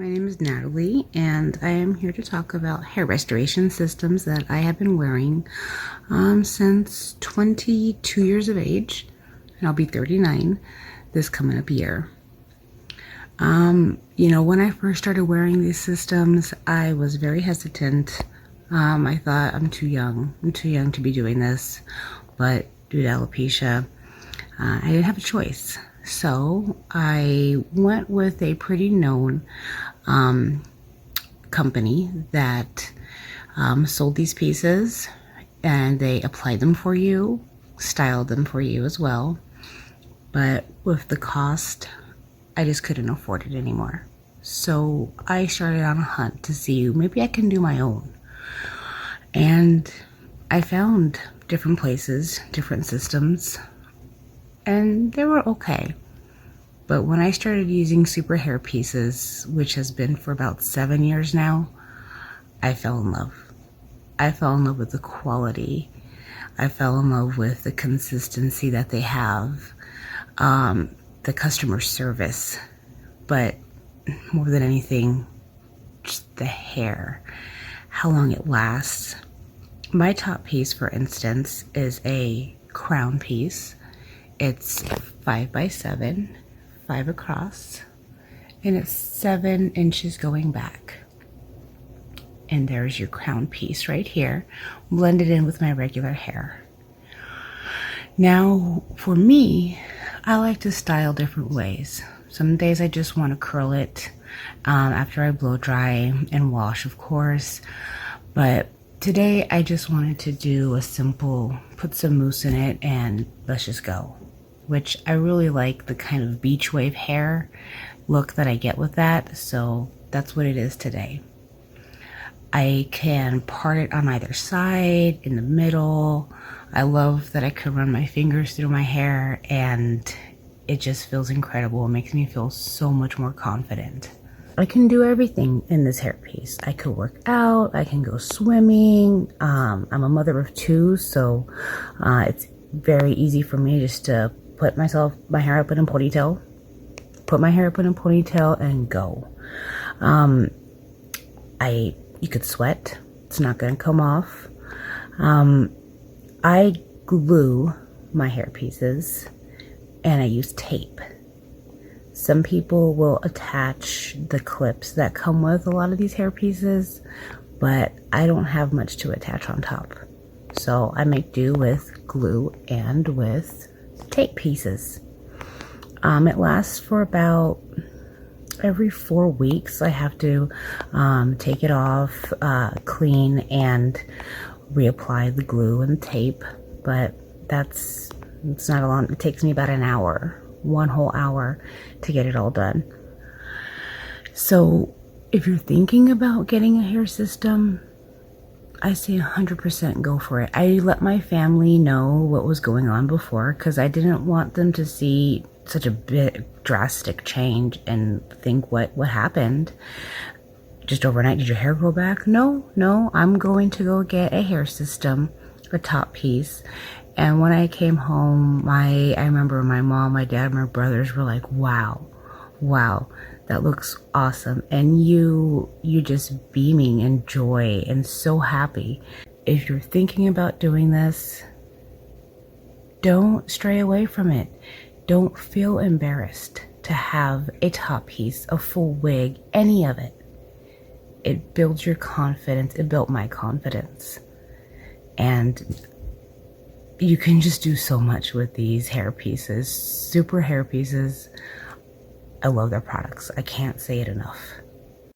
My name is Natalie, and I am here to talk about hair restoration systems that I have been wearing since 22 years of age, and I'll be 39 this coming up year. When I first started wearing these systems, I was very hesitant. I thought, I'm too young to be doing this, but due to alopecia, I didn't have a choice. So I went with a pretty known company that sold these pieces, and they applied them for you, styled them for you as well. But with the cost, I just couldn't afford it anymore. So I started on a hunt to see maybe I can do my own. And I found different places, different systems, and they were okay. But when I started using Superhairpieces, which has been for about 7 years now, I fell in love. I fell in love with the quality. I fell in love with the consistency that they have, the customer service, but more than anything, just the hair, how long it lasts. My top piece, for instance, is a crown piece. It's 5 by 7, 5 across, and it's 7 inches going back. And there's your crown piece right here, blended in with my regular hair. Now, for me, I like to style different ways. Some days I just want to curl it after I blow dry and wash, of course. But today I just wanted to do a simple, put some mousse in it and let's just go. Which I really like the kind of beach wave hair look that I get with that. So that's what it is today. I can part it on either side, in the middle. I love that I can run my fingers through my hair and it just feels incredible. It makes me feel so much more confident. I can do everything in this hairpiece. I could work out, I can go swimming. I'm a mother of 2, so it's very easy for me just to put my hair up in a ponytail, and go. You could sweat, it's not gonna come off. I glue my hair pieces and I use tape. Some people will attach the clips that come with a lot of these hair pieces, but I don't have much to attach on top. So I make do with glue and with tape pieces. It lasts for about every 4 weeks. I have to take it off, clean, and reapply the glue and tape, but it's not a long, it takes me about an hour, 1 whole hour to get it all done. So if you're thinking about getting a hair system, I say 100% go for it. I let my family know what was going on before because I didn't want them to see such a big drastic change and think what happened. Just overnight, did your hair grow back? No, I'm going to go get a hair system, a top piece. And when I came home, I remember my mom, my dad, my brothers were like, wow, that looks awesome. And you just beaming in joy and so happy. If you're thinking about doing this, don't stray away from it. Don't feel embarrassed to have a top piece, a full wig, any of it. It builds your confidence. It built my confidence. And you can just do so much with these hair pieces. Superhairpieces. I love their products. I can't say it enough.